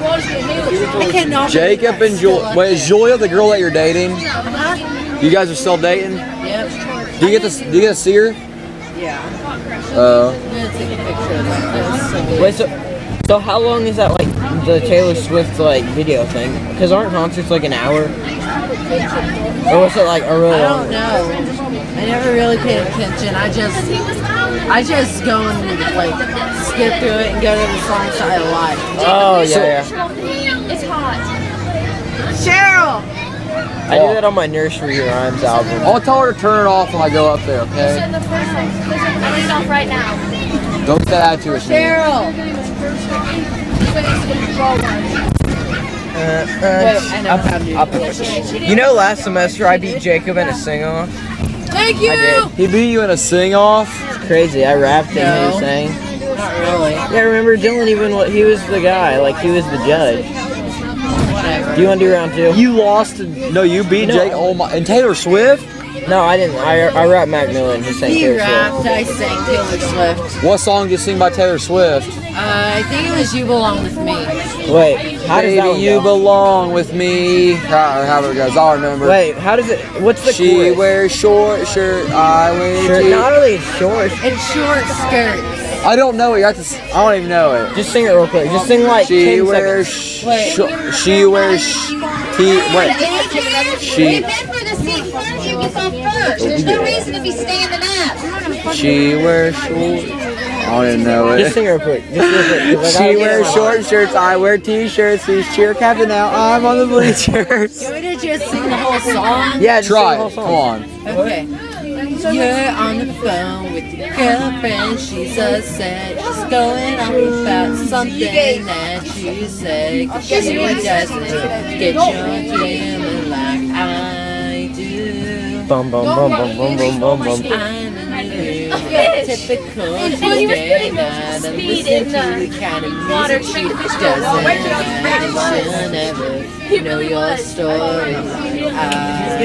I cannot. Jacob and Julia. Wait, is Julia the girl that you're dating? You guys are still dating? Yep. Do you get to see her? Yeah. Oh. I'm gonna take a picture of this. Wait, so how long is that, like, the Taylor Swift, like, video thing? Because aren't concerts, like, an hour? Or was it, like, a really I long don't know. I never really paid attention. I just go and, like, skip through it and go to the songs that I like. Oh, yeah. It's hot. Cheryl! I do that on my Nursery Rhymes album. I'll tell her to turn it off when I go up there, okay? I'm turning it off right now. Don't say that to us. Cheryl! You know, last semester I beat Jacob in a sing-off. Thank you! I did. He beat you in a sing-off? Crazy. I rapped and he was sang. Not really. Yeah, remember Dylan he was the guy, like he was the judge. Whatever. Do you want to do round two? You lost to, no, you beat Jake. Oh my, and Taylor Swift? No, I didn't. I rapped Mac Miller. He sang He Taylor rapped, Swift. I sang Taylor Swift. What song did you sing by Taylor Swift? I think it was You Belong With Me. Wait, how does that Baby, one you go? belong with me. However it goes, I'll remember. Wait, how does it? What's the She chorus? wears short shirt, I wear Shirt, jeans. not really short. It's short skirts. I don't know it. You have to. I don't even know it. Just sing it real quick. Just sing like She 10 wears. seconds. She wears. Wait. She. Pay for the seat first. You get off first. There's no reason to be standing up. She wears short. I don't even know Just it. sing it real quick. Just real quick. 'Cause I She gotta get wears it. short shirts. I wear t-shirts. Who's cheer captain now? I'm on the bleachers. You want me to just sing the whole song? Yeah, just Try sing it. the Come whole song. on. Okay. You're on the phone with your girlfriend. She says that she's going on about something that you say. 'Cause she doesn't get your feeling like I do. Bum bum bum bum bum bum bum bum. I'm in the room, typical Tuesday night. I'm listening to the kind of music she doesn't. She'll never know your story.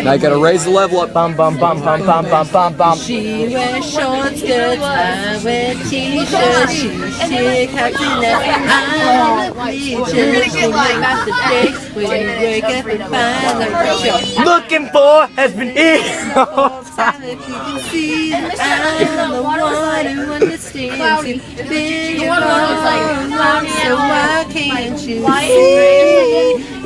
Now you gotta raise the level up. Bum bum bum bum bum bum bum bum. She wears short skirts, I wear t-shirts. She's chick, acting that I'm the bleachers. She makes the days when you wake up and find out you're Looking for has been here. time. If you can see that I'm the one who understands you. Been your mom, so why can't you see?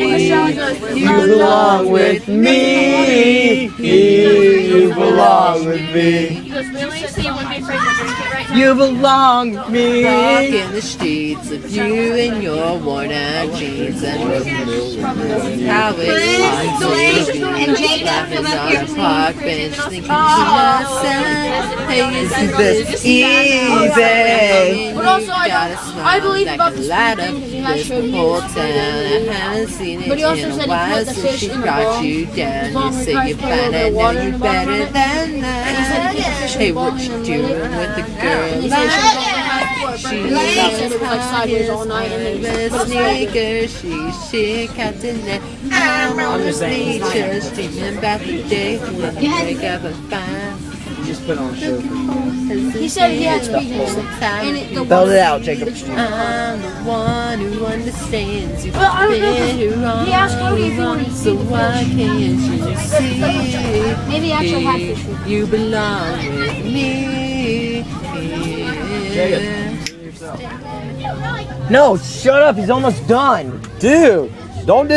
You belong with me. You belong with me. He goes, really? So you wouldn't be afraid to drink it right now? You belong with me. Walking the streets of you in your worn out jeans and how it's And Jake, laughing come up on here, a park bench thinking to myself, hey, isn't this easy? But also, You got a I believe smile about that this can light up thing because he has this showed me whole this. town. I haven't seen it But he also in a said he while put the since fish she in the got bowl. you down. His You mom say tried you to put a find little it, water know in you the bottom better of it. than And he said that. he put the fish in Hey, the bowl what and you then doing lit it. with the And girl? he said she was going high for it. But he said it was like sideways all night. And then he put it back. Sneakers, she's chick, captain that I'm on the bleachers, dreaming about the day when you wake up and find. Just put on show. He said he had speakers. And it, the Spelled it out, Jacob. I'm the one who understands you. Well, I don't know. He asked Cody if he wanted So why can't you see? Maybe he actually had fish. You belong with me. No, shut up. He's almost done. Dude, don't do